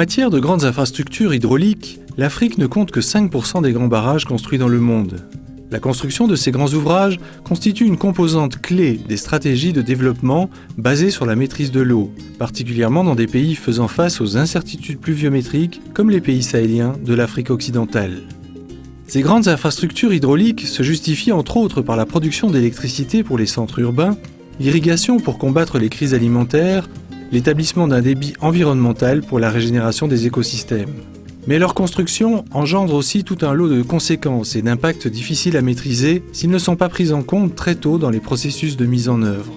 matière de grandes infrastructures hydrauliques, l'Afrique ne compte que 5% des grands barrages construits dans le monde. La construction de ces grands ouvrages constitue une composante clé des stratégies de développement basées sur la maîtrise de l'eau, particulièrement dans des pays faisant face aux incertitudes pluviométriques comme les pays sahéliens de l'Afrique occidentale. Ces grandes infrastructures hydrauliques se justifient entre autres par la production d'électricité pour les centres urbains, l'irrigation pour combattre les crises alimentaires, l'établissement d'un débit environnemental pour la régénération des écosystèmes. Mais leur construction engendre aussi tout un lot de conséquences et d'impacts difficiles à maîtriser s'ils ne sont pas pris en compte très tôt dans les processus de mise en œuvre.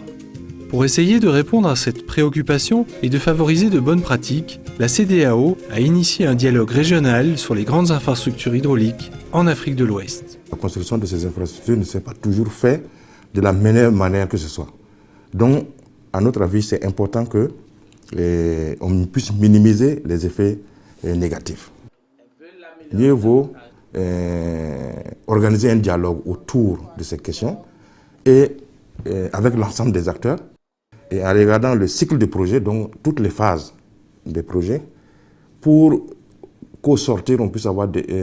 Pour essayer de répondre à cette préoccupation et de favoriser de bonnes pratiques, la CEDEAO a initié un dialogue régional sur les grandes infrastructures hydrauliques en Afrique de l'Ouest. La construction de ces infrastructures ne s'est pas toujours faite de la meilleure manière que ce soit. Donc, à notre avis, c'est important qu'on puisse minimiser les effets négatifs. Mieux vaut organiser un dialogue autour de ces questions et avec l'ensemble des acteurs et en regardant le cycle de projet, donc toutes les phases des projets, pour qu'au sortir, on puisse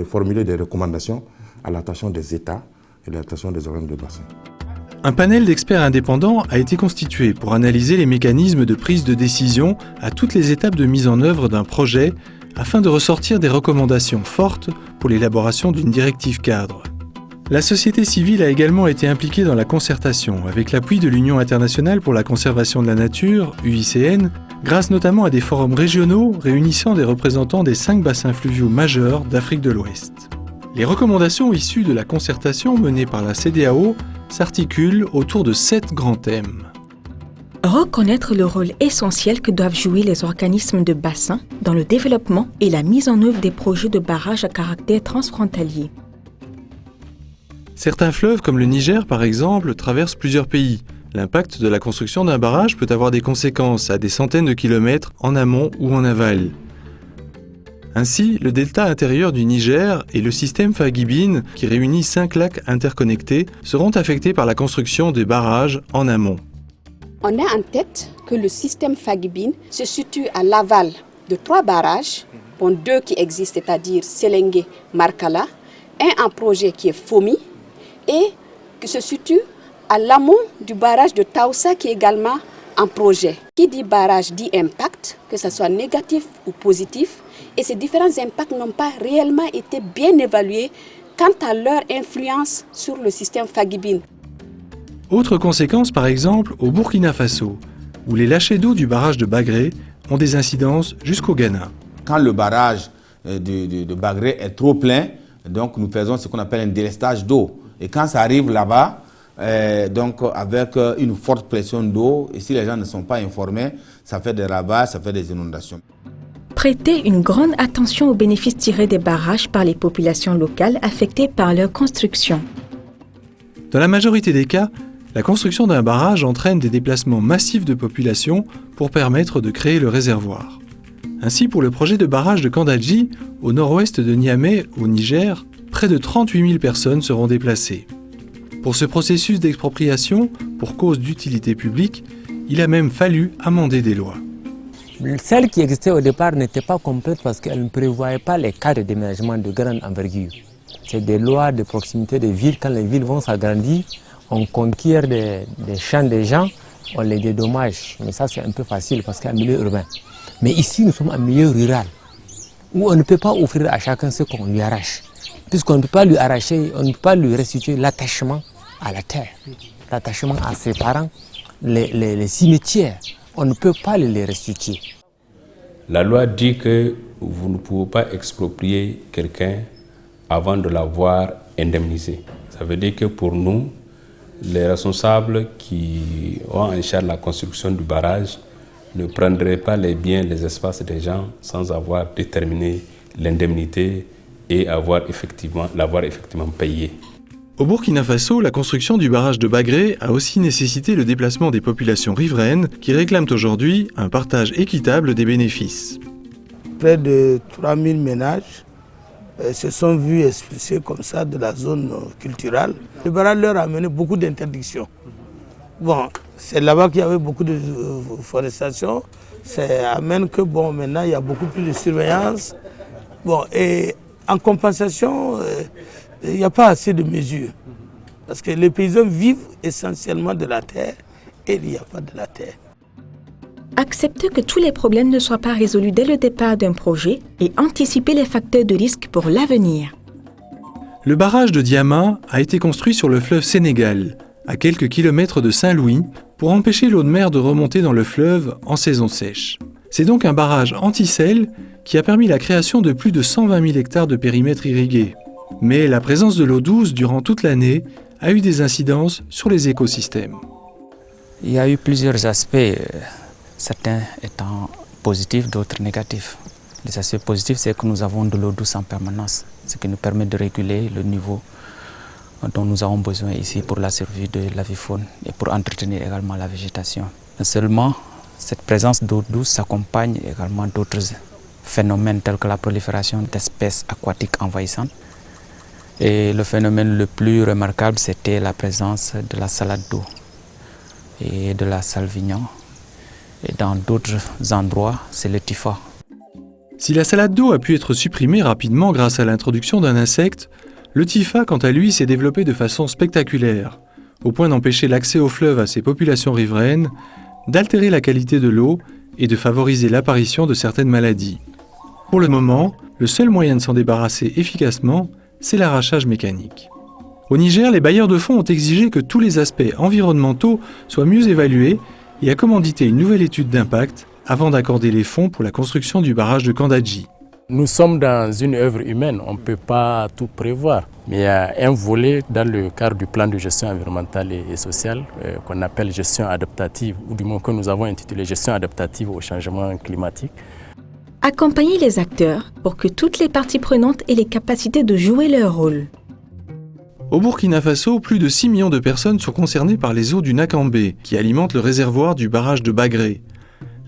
formuler des recommandations à l'attention des États et à l'attention des organes de bassin. Un panel d'experts indépendants a été constitué pour analyser les mécanismes de prise de décision à toutes les étapes de mise en œuvre d'un projet afin de ressortir des recommandations fortes pour l'élaboration d'une directive cadre. La société civile a également été impliquée dans la concertation avec l'appui de l'Union internationale pour la conservation de la nature, UICN, grâce notamment à des forums régionaux réunissant des représentants des 5 bassins fluviaux majeurs d'Afrique de l'Ouest. Les recommandations issues de la concertation menée par la CEDEAO s'articulent autour de 7 grands thèmes. Reconnaître le rôle essentiel que doivent jouer les organismes de bassin dans le développement et la mise en œuvre des projets de barrages à caractère transfrontalier. Certains fleuves, comme le Niger par exemple, traversent plusieurs pays. L'impact de la construction d'un barrage peut avoir des conséquences à des centaines de kilomètres en amont ou en aval. Ainsi, le delta intérieur du Niger et le système Fagibine, qui réunit 5 lacs interconnectés, seront affectés par la construction des barrages en amont. On a en tête que le système Fagibine se situe à l'aval de 3 barrages, dont 2 qui existent, c'est-à-dire Selengue, Markala, un en projet qui est Fomi, et qui se situe à l'amont du barrage de Taoussa qui est également en projet. Qui dit barrage dit impact, que ce soit négatif ou positif, et ces différents impacts n'ont pas réellement été bien évalués quant à leur influence sur le système Fagibine. Autre conséquence par exemple au Burkina Faso, où les lâchers d'eau du barrage de Bagré ont des incidences jusqu'au Ghana. Quand le barrage de Bagré est trop plein, donc nous faisons ce qu'on appelle un délestage d'eau. Et quand ça arrive là-bas, donc avec une forte pression d'eau, et si les gens ne sont pas informés, ça fait des ravages, ça fait des inondations. Prêter une grande attention aux bénéfices tirés des barrages par les populations locales affectées par leur construction. Dans la majorité des cas, la construction d'un barrage entraîne des déplacements massifs de population pour permettre de créer le réservoir. Ainsi, pour le projet de barrage de Kandadji, au nord-ouest de Niamey, au Niger, près de 38 000 personnes seront déplacées. Pour ce processus d'expropriation, pour cause d'utilité publique, il a même fallu amender des lois. Celle qui existait au départ n'était pas complète parce qu'elle ne prévoyait pas les cas de déménagement de grande envergure. C'est des lois de proximité des villes. Quand les villes vont s'agrandir, on conquiert des champs des gens, on les dédommage. Mais ça, c'est un peu facile parce qu'il y a un milieu urbain. Mais ici, nous sommes en milieu rural, où on ne peut pas offrir à chacun ce qu'on lui arrache. Puisqu'on ne peut pas lui arracher, on ne peut pas lui restituer l'attachement à la terre, l'attachement à ses parents, les cimetières. On ne peut pas les restituer. La loi dit que vous ne pouvez pas exproprier quelqu'un avant de l'avoir indemnisé. Ça veut dire que pour nous, les responsables qui ont en charge la construction du barrage ne prendraient pas les biens, les espaces des gens sans avoir déterminé l'indemnité et l'avoir effectivement payé. Au Burkina Faso, la construction du barrage de Bagré a aussi nécessité le déplacement des populations riveraines qui réclament aujourd'hui un partage équitable des bénéfices. Près de 3000 ménages se sont vus expulsés comme ça de la zone culturelle. Le barrage leur a amené beaucoup d'interdictions. Bon, c'est là-bas qu'il y avait beaucoup de forestation. Ça amène que, bon, maintenant, il y a beaucoup plus de surveillance. Bon, et en compensation, il n'y a pas assez de mesures. Parce que les paysans vivent essentiellement de la terre et il n'y a pas de la terre. Accepter que tous les problèmes ne soient pas résolus dès le départ d'un projet et anticiper les facteurs de risque pour l'avenir. Le barrage de Diama a été construit sur le fleuve Sénégal, à quelques kilomètres de Saint-Louis, pour empêcher l'eau de mer de remonter dans le fleuve en saison sèche. C'est donc un barrage anti-sel qui a permis la création de plus de 120 000 hectares de périmètre irrigué. Mais la présence de l'eau douce durant toute l'année a eu des incidences sur les écosystèmes. Il y a eu plusieurs aspects, certains étant positifs, d'autres négatifs. Les aspects positifs, c'est que nous avons de l'eau douce en permanence, ce qui nous permet de réguler le niveau dont nous avons besoin ici pour la survie de la faune et pour entretenir également la végétation. Seulement, cette présence d'eau douce s'accompagne également d'autres phénomènes tels que la prolifération d'espèces aquatiques envahissantes. Et le phénomène le plus remarquable, c'était la présence de la salade d'eau et de la salvignon. Et dans d'autres endroits, c'est le typha. Si la salade d'eau a pu être supprimée rapidement grâce à l'introduction d'un insecte, le typha, quant à lui, s'est développé de façon spectaculaire, au point d'empêcher l'accès au fleuve à ses populations riveraines, d'altérer la qualité de l'eau et de favoriser l'apparition de certaines maladies. Pour le moment, le seul moyen de s'en débarrasser efficacement, c'est l'arrachage mécanique. Au Niger, les bailleurs de fonds ont exigé que tous les aspects environnementaux soient mieux évalués et a commandité une nouvelle étude d'impact avant d'accorder les fonds pour la construction du barrage de Kandadji. Nous sommes dans une œuvre humaine, on ne peut pas tout prévoir. Mais il y a un volet dans le cadre du plan de gestion environnementale et sociale qu'on appelle gestion adaptative, ou du moins que nous avons intitulé gestion adaptative au changement climatique. Accompagner les acteurs pour que toutes les parties prenantes aient les capacités de jouer leur rôle. Au Burkina Faso, plus de 6 millions de personnes sont concernées par les eaux du Nakambé, qui alimentent le réservoir du barrage de Bagré.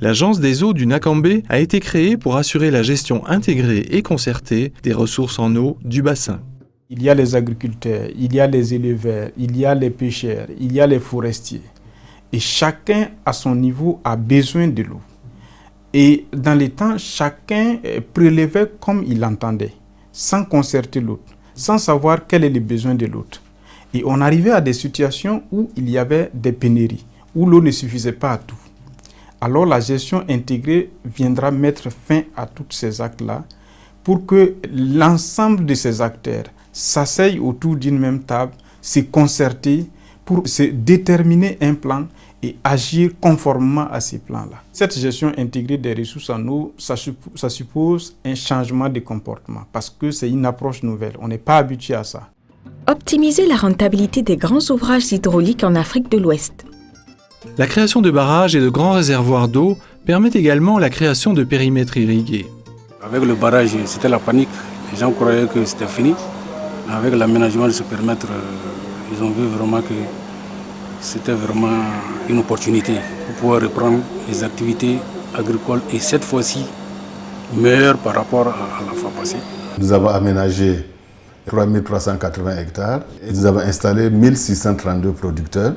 L'agence des eaux du Nakambé a été créée pour assurer la gestion intégrée et concertée des ressources en eau du bassin. Il y a les agriculteurs, il y a les éleveurs, il y a les pêcheurs, il y a les forestiers. Et chacun, à son niveau, a besoin de l'eau. Et dans les temps, chacun prélevait comme il l'entendait, sans concerter l'autre, sans savoir quel est le besoin de l'autre. Et on arrivait à des situations où il y avait des pénuries, où l'eau ne suffisait pas à tout. Alors la gestion intégrée viendra mettre fin à tous ces actes-là pour que l'ensemble de ces acteurs s'asseyent autour d'une même table, se concerter pour se déterminer un plan et agir conformément à ces plans-là. Cette gestion intégrée des ressources en eau, ça suppose un changement de comportement parce que c'est une approche nouvelle. On n'est pas habitué à ça. Optimiser la rentabilité des grands ouvrages hydrauliques en Afrique de l'Ouest. La création de barrages et de grands réservoirs d'eau permet également la création de périmètres irrigués. Avec le barrage, c'était la panique. Les gens croyaient que c'était fini. Mais avec l'aménagement de ce périmètre, ils ont vu vraiment que c'était vraiment une opportunité pour pouvoir reprendre les activités agricoles et cette fois-ci meilleures par rapport à la fois passée. Nous avons aménagé 3380 hectares et nous avons installé 1632 producteurs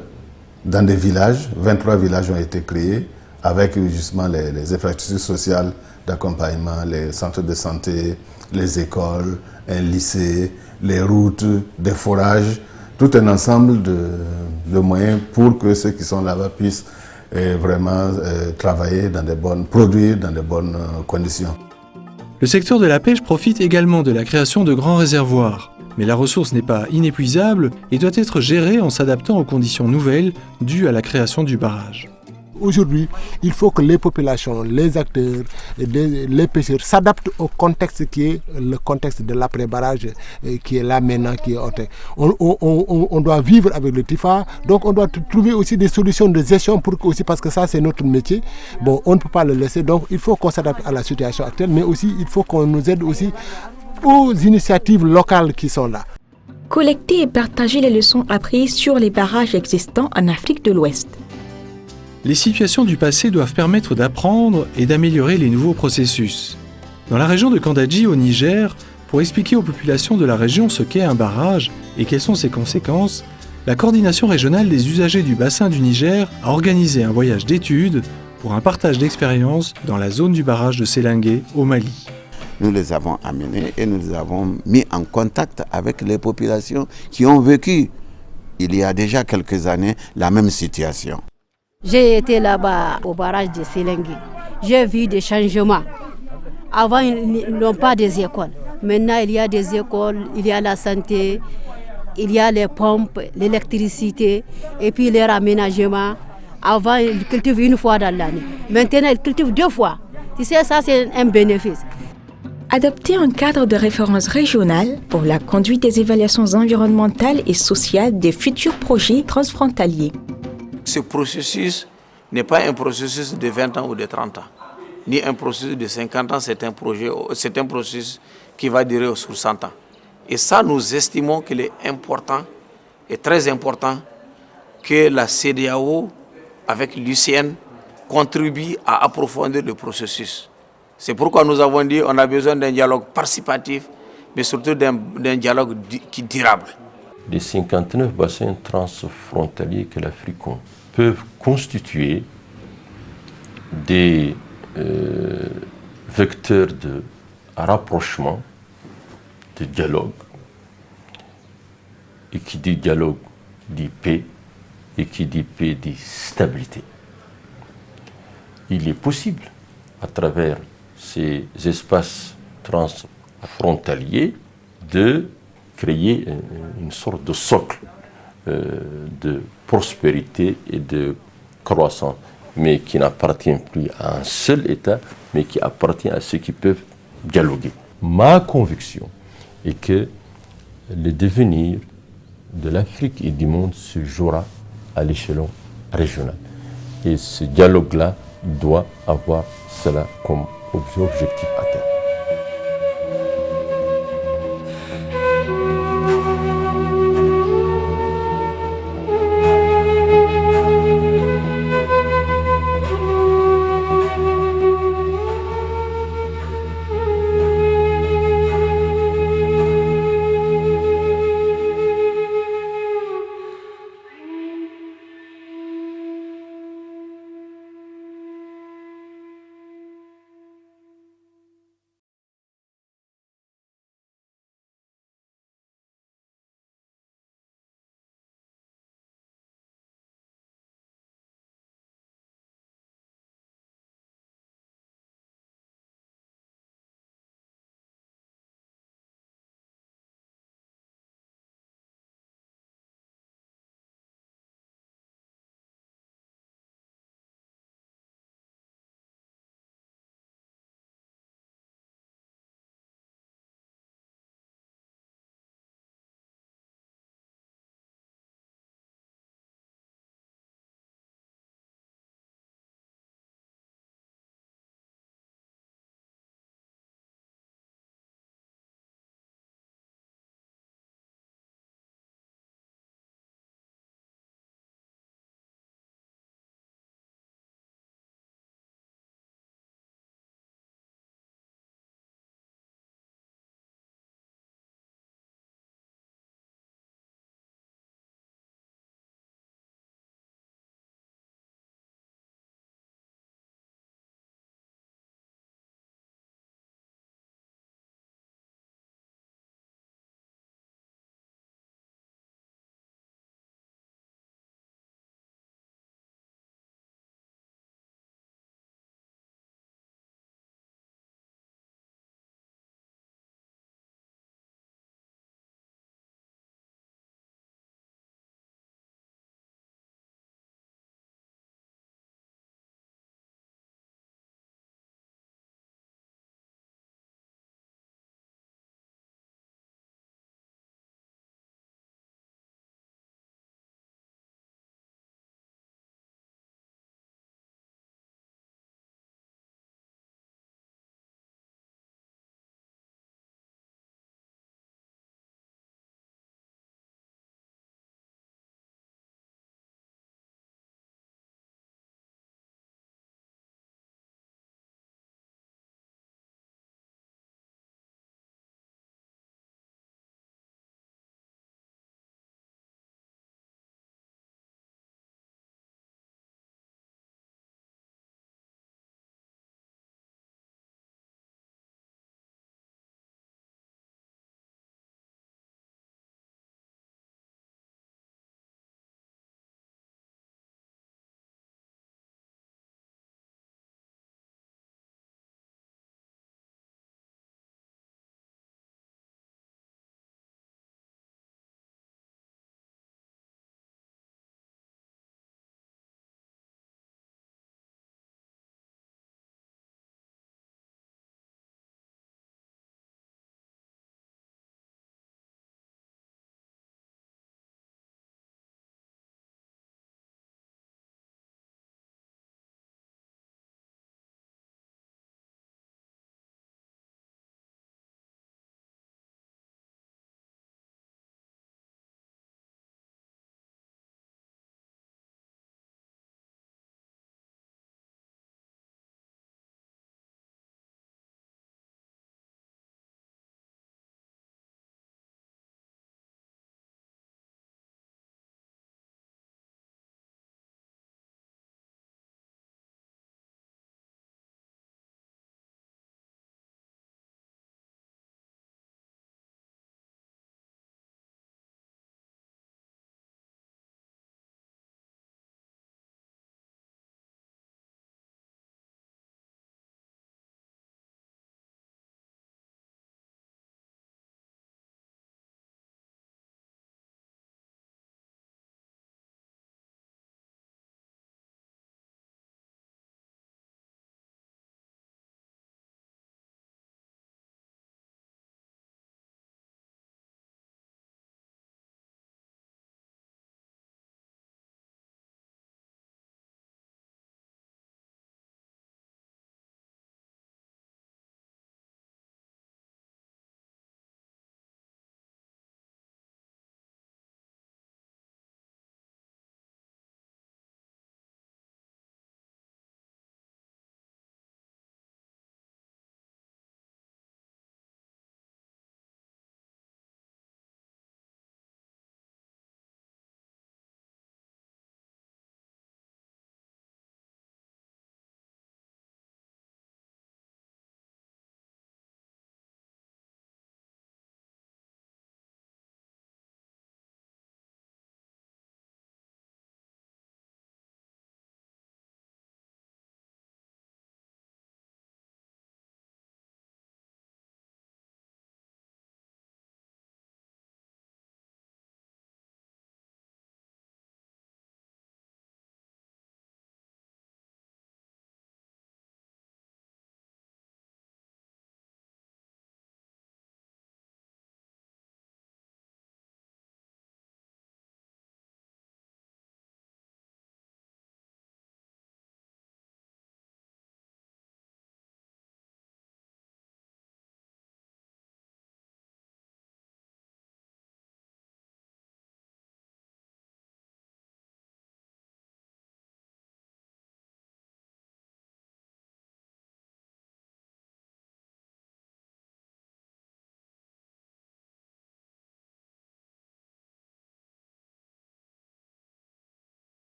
dans des villages. 23 villages ont été créés avec justement les infrastructures sociales d'accompagnement, les centres de santé, les écoles, un lycée, les routes, des forages, tout un ensemble de moyens pour que ceux qui sont là-bas puissent vraiment travailler dans des bonnes, produire dans de bonnes conditions. Le secteur de la pêche profite également de la création de grands réservoirs. Mais la ressource n'est pas inépuisable et doit être gérée en s'adaptant aux conditions nouvelles dues à la création du barrage. Aujourd'hui, il faut que les populations, les acteurs, les pêcheurs s'adaptent au contexte qui est le contexte de l'après-barrage qui est là maintenant, qui est hôtel. On doit vivre avec le TIFA, donc on doit trouver aussi des solutions de gestion pour que aussi, parce que ça c'est notre métier. Bon, on ne peut pas le laisser, donc il faut qu'on s'adapte à la situation actuelle, mais aussi il faut qu'on nous aide aussi aux initiatives locales qui sont là. Collecter et partager les leçons apprises sur les barrages existants en Afrique de l'Ouest. Les situations du passé doivent permettre d'apprendre et d'améliorer les nouveaux processus. Dans la région de Kandadji au Niger, pour expliquer aux populations de la région ce qu'est un barrage et quelles sont ses conséquences, la coordination régionale des usagers du bassin du Niger a organisé un voyage d'études pour un partage d'expériences dans la zone du barrage de Sélingué au Mali. Nous les avons amenés et nous les avons mis en contact avec les populations qui ont vécu, il y a déjà quelques années, la même situation. J'ai été là-bas au barrage de Sélingué. J'ai vu des changements. Avant, ils n'ont pas des écoles. Maintenant, il y a des écoles, il y a la santé, il y a les pompes, l'électricité et puis les aménagements. Avant, ils cultivent une fois dans l'année. Maintenant, ils cultivent 2 fois. Tu sais, ça, c'est un bénéfice. Adopter un cadre de référence régional pour la conduite des évaluations environnementales et sociales des futurs projets transfrontaliers. Ce processus n'est pas un processus de 20 ans ou de 30 ans, ni un processus de 50 ans, c'est un processus qui va durer sur 100 ans. Et ça, nous estimons qu'il est important, et très important, que la CEDEAO, avec l'UCN, contribue à approfondir le processus. C'est pourquoi nous avons dit qu'on a besoin d'un dialogue participatif, mais surtout d'un dialogue durable. Les 59 bassins transfrontaliers que l'Afrique compte peuvent constituer des vecteurs de rapprochement, de dialogue. Et qui dit dialogue dit paix, et qui dit paix dit stabilité. Il est possible, à travers ces espaces transfrontaliers, de créer une sorte de socle de prospérité et de croissance, mais qui n'appartient plus à un seul État, mais qui appartient à ceux qui peuvent dialoguer. Ma conviction est que le devenir de l'Afrique et du monde se jouera à l'échelon régional. Et ce dialogue-là doit avoir cela comme objectif.